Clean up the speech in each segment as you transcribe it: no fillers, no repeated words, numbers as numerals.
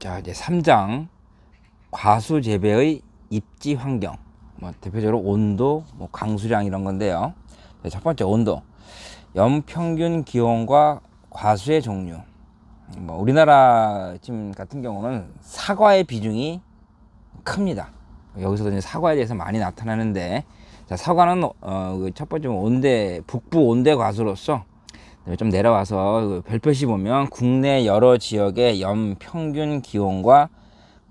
자, 이제 3장 과수 재배의 입지 환경. 대표적으로 온도, 강수량 이런 건데요. 첫 번째 온도. 연평균 기온과 과수의 종류. 우리나라 지금 같은 경우는 사과의 비중이 큽니다. 여기서도 이제 사과에 대해서 많이 나타나는데, 자, 사과는 첫 번째 온대, 북부 온대 과수로서 좀 내려와서 별표시 보면 국내 여러 지역의 연평균 기온과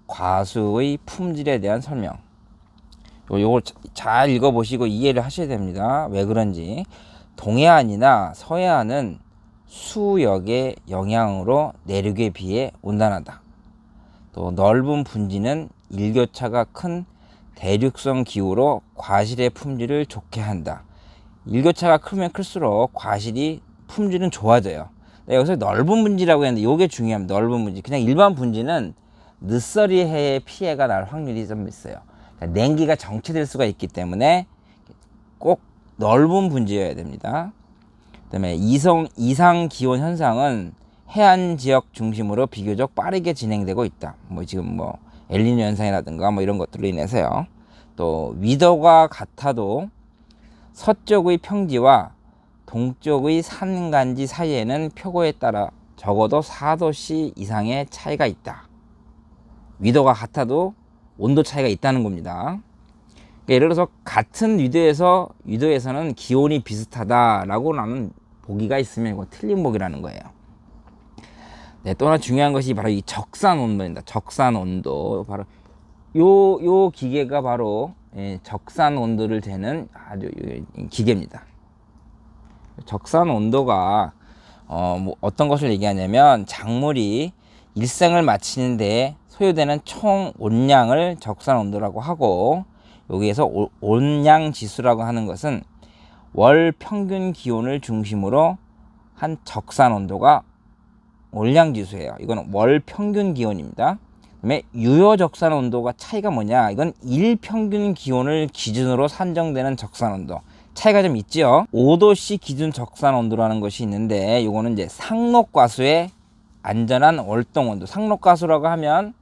과수의 품질에 대한 설명. 요걸 잘 읽어보시고 이해를 하셔야 됩니다. 왜 그런지. 동해안이나 서해안은 수역의 영향으로 내륙에 비해 온난하다. 또 넓은 분지는 일교차가 큰 대륙성 기후로 과실의 품질을 좋게 한다. 일교차가 크면 클수록 과실이 품질은 좋아져요. 여기서 넓은 분지라고 했는데 이게 중요합니다. 넓은 분지. 그냥 일반 분지는 늦서리해의 피해가 날 확률이 좀 있어요. 그러니까 냉기가 정체될 수가 있기 때문에 꼭 넓은 분지여야 됩니다. 그다음에 이상 기온 현상은 해안 지역 중심으로 비교적 빠르게 진행되고 있다. 지금 엘니뇨 현상이라든가 이런 것들로 인해서요. 또 위도가 같아도 서쪽의 평지와 동쪽의 산간지 사이에는 표고에 따라 적어도 4도씨 이상의 차이가 있다. 위도가 같아도 온도 차이가 있다는 겁니다. 그러니까 예를 들어서 같은 위도에서는 기온이 비슷하다라고 나는 보기가 있으면 이거 틀린 보기라는 거예요. 네, 또 하나 중요한 것이 바로 이 적산 온도입니다. 적산 온도. 바로 요 기계가 바로 적산 온도를 재는 아주 기계입니다. 적산 온도가 어떤 것을 얘기하냐면 작물이 일생을 마치는데 소요되는 총 온량을 적산 온도라고 하고, 여기에서 온량 지수라고 하는 것은 월 평균 기온을 중심으로 한 적산 온도가 온량 지수예요. 이건 월 평균 기온입니다. 그다음에 유효 적산 온도가 차이가 뭐냐? 이건 일 평균 기온을 기준으로 산정되는 적산 온도. 차이가 좀 있죠. 5도씨 기준 적산 온도라는 것이 있는데, 이거는 이제 상록과수의 안전한 월동 온도. 상록과수라고 하면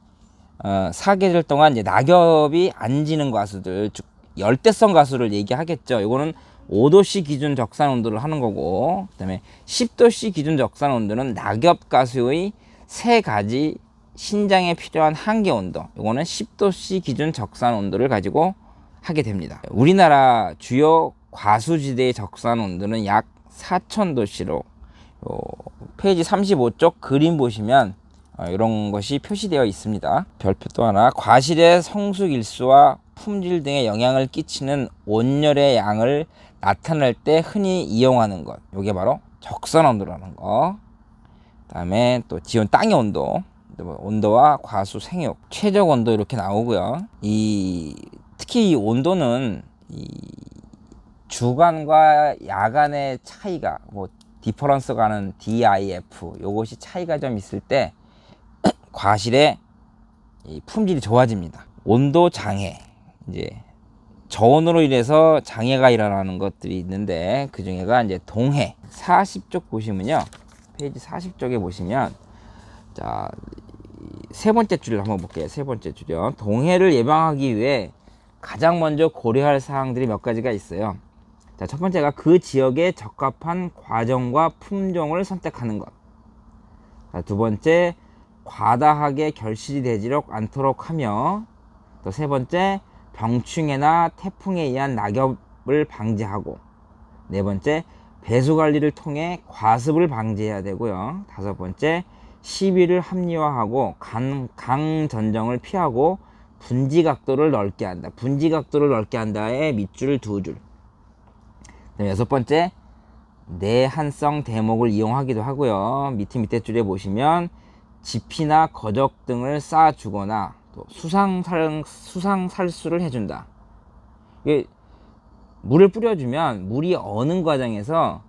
사계절 동안 이제 낙엽이 안 지는 과수들, 즉 열대성 과수를 얘기하겠죠. 이거는 5도씨 기준 적산 온도를 하는 거고, 그다음에 10도씨 기준 적산 온도는 낙엽 과수의 세 가지 신장에 필요한 한계 온도. 이거는 10도씨 기준 적산 온도를 가지고 하게 됩니다. 우리나라 주요 과수지대의 적산 온도는 약 4000도씨로 페이지 35쪽 그림 보시면 이런 것이 표시되어 있습니다. 별표 또 하나. 과실의 성숙 일수와 품질 등에 영향을 끼치는 온열의 양을 나타낼 때 흔히 이용하는 것. 이게 바로 적산 온도라는 거. 그다음에 또 지온 땅의 온도. 온도와 과수 생육, 최적 온도 이렇게 나오고요. 특히 이 온도는 주간과 야간의 차이가 디퍼런스가 하는 DIF, 요것이 차이가 좀 있을 때 과실의 품질이 좋아집니다. 온도 장애, 이제 저온으로 인해서 장애가 일어나는 것들이 있는데, 그 중에가 이제 동해. 40쪽 보시면요, 페이지 40쪽에 보시면, 자, 세 번째 줄을 한번 볼게요. 세 번째 줄이요. 동해를 예방하기 위해 가장 먼저 고려할 사항들이 몇 가지가 있어요. 자, 첫 번째가 그 지역에 적합한 과정과 품종을 선택하는 것. 자, 두 번째, 과다하게 결실이 되지 않도록 하며, 또 세 번째, 병충해나 태풍에 의한 낙엽을 방지하고, 네 번째, 배수 관리를 통해 과습을 방지해야 되고요. 다섯 번째, 시비를 합리화하고 강 전정을 피하고 분지 각도를 넓게 한다. 분지 각도를 넓게 한다에 밑줄 두 줄. 여섯 번째, 내한성 대목을 이용하기도 하고요. 밑에 줄에 보시면 지피나 거적 등을 쌓아주거나 또 수상살수를 해준다. 이게 물을 뿌려주면 물이 어는 과정에서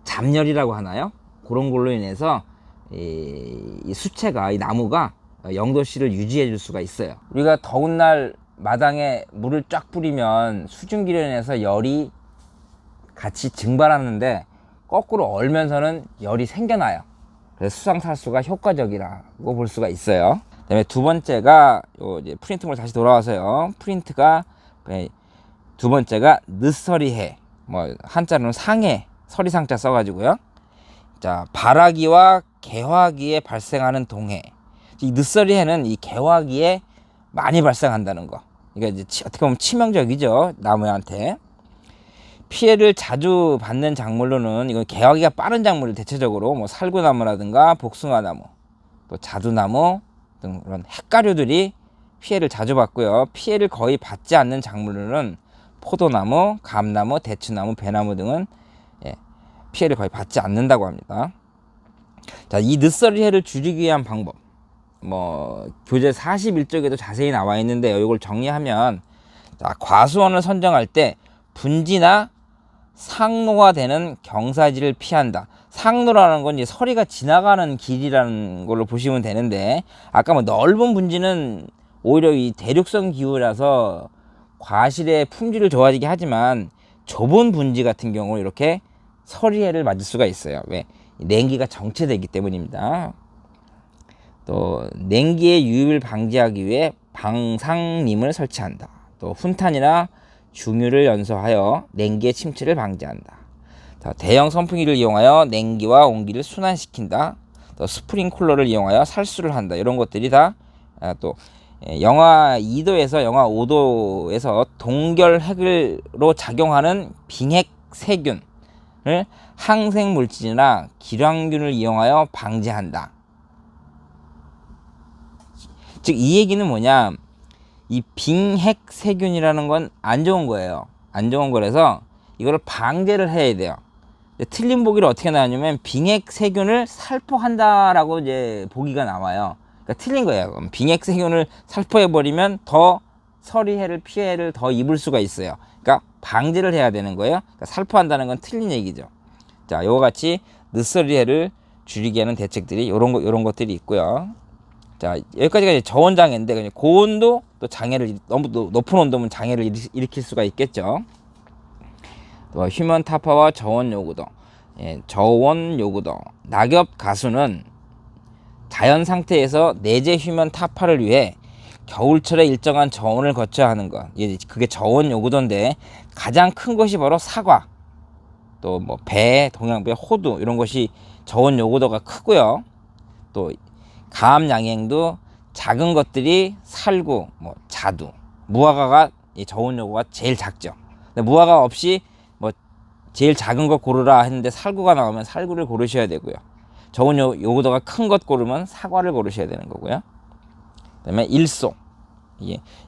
잡열이라고 하나요? 그런 걸로 인해서 이 수채가, 이 나무가 0도씨를 유지해 줄 수가 있어요. 우리가 더운 날 마당에 물을 쫙 뿌리면 수증기로 인해서 열이 같이 증발하는데 거꾸로 얼면서는 열이 생겨나요. 그래서 수상살수가 효과적이라고 볼 수가 있어요. 그다음에 두 번째가 요 이제 프린트물 다시 돌아와서요. 프린트가 두 번째가 늦서리해, 뭐 한자로는 상해, 서리상자 써가지고요. 자, 발화기와 개화기에 발생하는 동해. 이 늦서리해는 이 개화기에 많이 발생한다는 거. 이게 이제 어떻게 보면 치명적이죠, 나무한테. 피해를 자주 받는 작물로는 이건 개화기가 빠른 작물을 대체적으로 뭐 살구나무라든가 복숭아나무, 또 자두나무 등 그런 핵가류들이 피해를 자주 받고요. 피해를 거의 받지 않는 작물로는 포도나무, 감나무, 대추나무, 배나무 등은 피해를 거의 받지 않는다고 합니다. 자, 이 늦서리해를 줄이기 위한 방법, 뭐 교재 41쪽에도 자세히 나와 있는데요. 이걸 정리하면, 자, 과수원을 선정할 때 분지나 상로가 되는 경사지를 피한다. 상로라는 건 이제 서리가 지나가는 길이라는 걸로 보시면 되는데, 아까 뭐 넓은 분지는 오히려 이 대륙성 기후라서 과실의 품질을 좋아지게 하지만, 좁은 분지 같은 경우는 이렇게 서리해를 맞을 수가 있어요. 왜? 냉기가 정체되기 때문입니다. 또 냉기의 유입을 방지하기 위해 방상림을 설치한다. 또 훈탄이나 중유를 연소하여 냉기의 침투를 방지한다. 대형 선풍기를 이용하여 냉기와 온기를 순환시킨다. 또 스프링쿨러를 이용하여 살수를 한다. 이런 것들이 다 또 영하 2도에서 영하 5도에서 동결핵으로 작용하는 빙핵 세균을 항생 물질이나 기량균을 이용하여 방지한다. 즉 이 얘기는 뭐냐, 이 빙핵 세균이라는 건 안 좋은 거예요. 안 좋은 거라서 이거를 방제를 해야 돼요. 틀린 보기를 어떻게 나왔냐면 빙핵 세균을 살포한다라고 이제 보기가 나와요. 그러니까 틀린 거예요. 그럼 빙핵 세균을 살포해 버리면 더 서리해를 피해를 더 입을 수가 있어요. 그러니까 방제를 해야 되는 거예요. 그러니까 살포한다는 건 틀린 얘기죠. 자, 요거 같이 늦서리해를 줄이게 하는 대책들이 요런 것들이 있고요. 자, 여기까지가 이제 저온장애인데, 고온도 또 장애를, 너무 높은 온도면 장애를 일으킬 수가 있겠죠. 또 휴먼 타파와 저온 요구도, 저온 요구도. 낙엽 가수는 자연 상태에서 내재 휴먼 타파를 위해 겨울철에 일정한 저온을 거쳐야 하는 것. 그게 저온 요구도인데, 가장 큰 것이 바로 사과, 또 뭐 배, 동양배, 호두 이런 것이 저온 요구도가 크고요. 또 감 양행도 작은 것들이 살구, 뭐 자두, 무화과가 이 저온 요구가 제일 작죠. 근데 무화과 없이 뭐 제일 작은 것 고르라 했는데 살구가 나오면 살구를 고르셔야 되고요. 저온 요구도가 큰 것 고르면 사과를 고르셔야 되는 거고요. 그다음에 일소,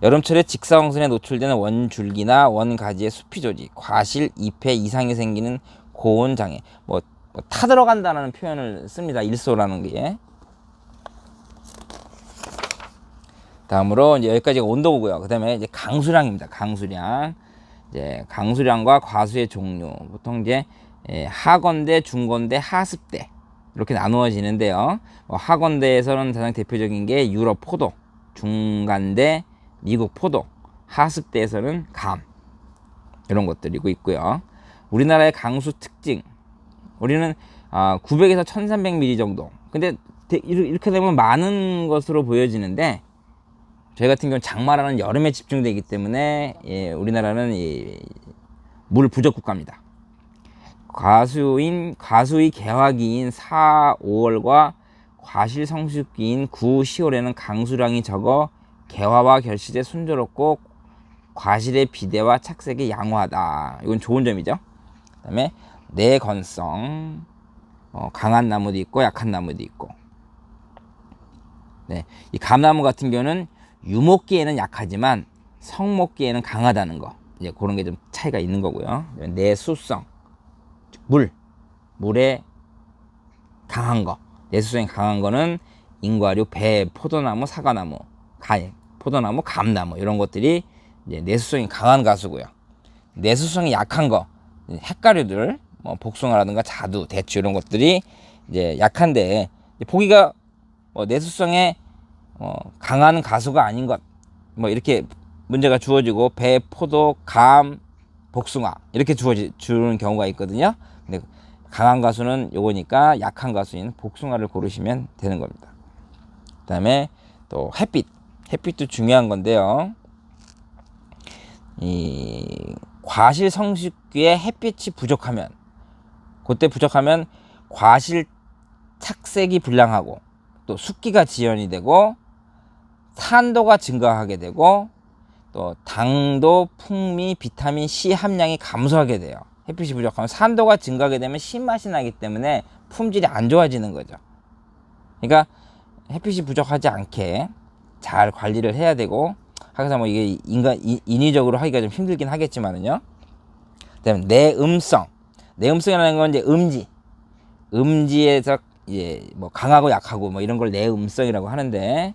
여름철에 직사광선에 노출되는 원줄기나 원가지의 수피 조직, 과실, 잎에 이상이 생기는 고온 장애, 뭐 타들어간다는 표현을 씁니다. 일소라는 게. 다음으로 이제 여기까지가 온도고요. 그다음에 이제 강수량입니다. 강수량. 이제 강수량과 과수의 종류. 보통 이제 하건대, 중건대, 하습대 이렇게 나누어지는데요. 하건대에서는 가장 대표적인 게 유럽 포도, 중간대 미국 포도, 하습대에서는 감 이런 것들이고 있고요. 우리나라의 강수 특징. 우리는 900에서 1300mm 정도. 근데 이렇게 되면 많은 것으로 보여지는데, 저희 같은 경우는 장마라는 여름에 집중되기 때문에 우리나라는 물 부족 국가입니다. 과수의 개화기인 4, 5월과 과실 성숙기인 9, 10월에는 강수량이 적어 개화와 결실에 순조롭고 과실의 비대와 착색이 양호하다. 이건 좋은 점이죠. 그다음에 내건성, 강한 나무도 있고 약한 나무도 있고. 이 감나무 같은 경우는 유목기에는 약하지만 성목기에는 강하다는 거. 이제 그런 게 좀 차이가 있는 거고요. 내수성, 물에 강한 거. 내수성이 강한 거는 인과류, 배, 포도나무, 사과나무, 포도나무, 감나무 이런 것들이 이제 내수성이 강한 가수고요. 내수성이 약한 거, 핵가류들, 뭐 복숭아라든가 자두, 대추 이런 것들이 이제 약한데, 보기가 내수성에 강한 가수가 아닌 것, 뭐 이렇게 문제가 주어지고 배, 포도, 감, 복숭아 이렇게 주는 경우가 있거든요. 근데 강한 가수는 요거니까 약한 가수인 복숭아를 고르시면 되는 겁니다. 그 다음에 또 햇빛도 중요한 건데요. 이 과실 성숙기에 햇빛이 부족하면, 그때 부족하면 과실 착색이 불량하고 또 숙기가 지연이 되고 산도가 증가하게 되고 또 당도, 풍미, 비타민 C 함량이 감소하게 돼요. 햇빛이 부족하면 산도가 증가하게 되면 신맛이 나기 때문에 품질이 안 좋아지는 거죠. 그러니까 햇빛이 부족하지 않게 잘 관리를 해야 되고, 그래서 뭐 이게 인위적으로 하기가 좀 힘들긴 하겠지만은요. 그다음에 내음성이라는 건 이제 음지에서 이제 뭐 강하고 약하고 뭐 이런 걸 내음성이라고 하는데,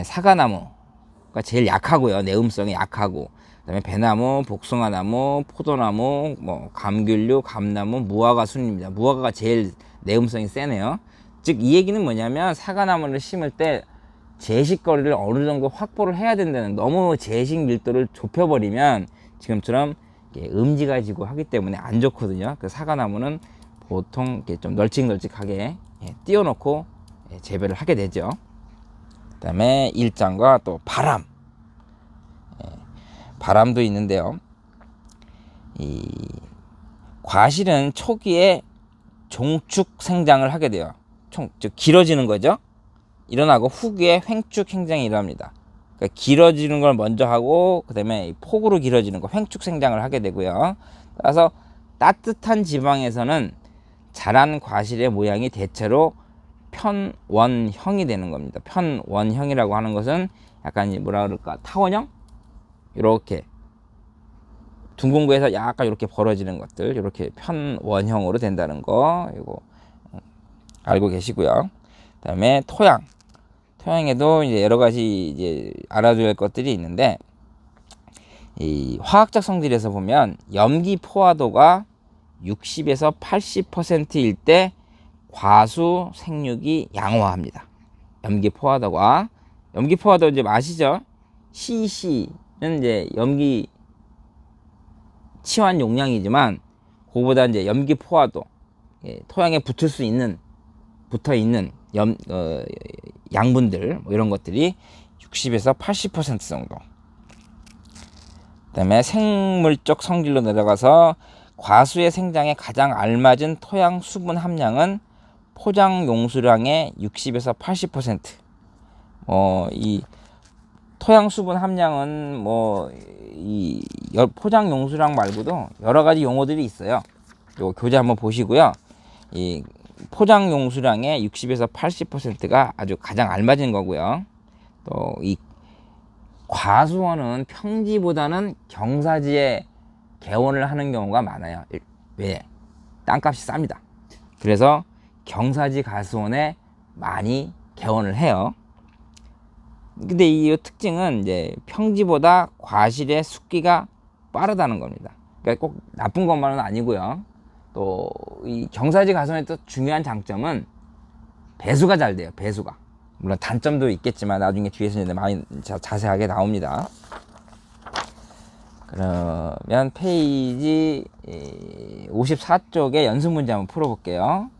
사과나무가 제일 약하고요. 내음성이 약하고, 그다음에 배나무, 복숭아나무, 포도나무, 뭐 감귤류, 감나무, 무화과 순입니다. 무화과가 제일 내음성이 세네요. 즉 이 얘기는 뭐냐면 사과나무를 심을 때 제식거리를 어느 정도 확보를 해야 된다는, 너무 제식 밀도를 좁혀버리면 지금처럼 음지가 지고 하기 때문에 안 좋거든요. 그 사과나무는 보통 이렇게 좀 널찍널찍하게 띄워놓고 재배를 하게 되죠. 그 다음에 일장과 또 바람도 있는데요. 이 과실은 초기에 종축 생장을 하게 돼요. 즉 길어지는 거죠. 일어나고 후기에 횡축 행장이 일어납니다. 그러니까 길어지는 걸 먼저 하고 그 다음에 폭으로 길어지는 거 횡축 생장을 하게 되고요. 따라서 따뜻한 지방에서는 자란 과실의 모양이 대체로 편원형이 되는 겁니다. 편원형이라고 하는 것은 약간 뭐라 그럴까, 타원형? 이렇게 둥근거에서 약간 이렇게 벌어지는 것들, 이렇게 편원형으로 된다는 거 이거 알고 계시고요. 그다음에 토양에도 이제 여러 가지 이제 알아둬야 할 것들이 있는데, 이 화학적 성질에서 보면 염기 포화도가 60에서 80%일 때 과수 생육이 양호합니다. 염기 포화도 이제 아시죠? CC는 이제 염기 치환 용량이지만 그거보다 이제 염기 포화도, 토양에 붙어 있는 양분들 뭐 이런 것들이 60에서 80% 정도. 그다음에 생물적 성질로 내려가서 과수의 생장에 가장 알맞은 토양 수분 함량은 포장 용수량의 60에서 80%. 이 토양 수분 함량은 이 포장 용수량 말고도 여러 가지 용어들이 있어요. 요 교재 한번 보시고요. 이 포장 용수량의 60에서 80%가 아주 가장 알맞은 거고요. 또 이 과수원은 평지보다는 경사지에 개원을 하는 경우가 많아요. 왜? 땅값이 쌉니다. 그래서 경사지 과수원에 많이 개원을 해요. 근데 이 특징은 이제 평지보다 과실의 숙기가 빠르다는 겁니다. 그러니까 꼭 나쁜 것만은 아니고요. 또 이 경사지 가수원의 또 중요한 장점은 배수가 잘 돼요. 배수가. 물론 단점도 있겠지만 나중에 뒤에서 이제 많이 자세하게 나옵니다. 그러면 페이지 54쪽에 연습 문제 한번 풀어볼게요.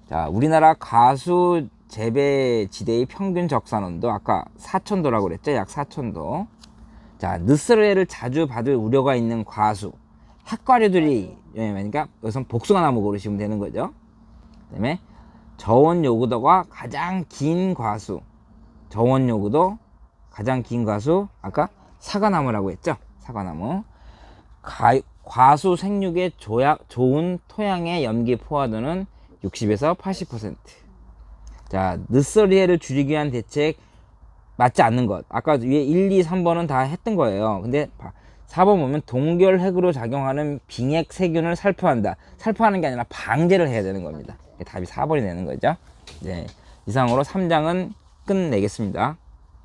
자, 우리나라 가수 재배 지대의 평균 적산 온도 아까 4,000도라고 그랬죠? 약 4,000도. 자, 늦설해를 자주 받을 우려가 있는 과수 핵과류들이, 그러니까 여기서 복숭아나무 고르시면 되는 거죠. 그다음에 저온 요구도가 가장 긴 과수, 저온 요구도 가장 긴 과수 아까 사과나무라고 했죠. 사과나무. 과수 생육에 좋은 토양의 염기 포화도는 60에서 80%. 자, 늦설이해를 줄이기 위한 대책 맞지 않는 것. 아까 위에 1, 2, 3번은 다 했던 거예요. 근데 4번 보면 동결핵으로 작용하는 빙액 세균을 살포한다. 살포하는 게 아니라 방제를 해야 되는 겁니다. 답이 4번이 되는 거죠. 네, 이상으로 3장은 끝내겠습니다.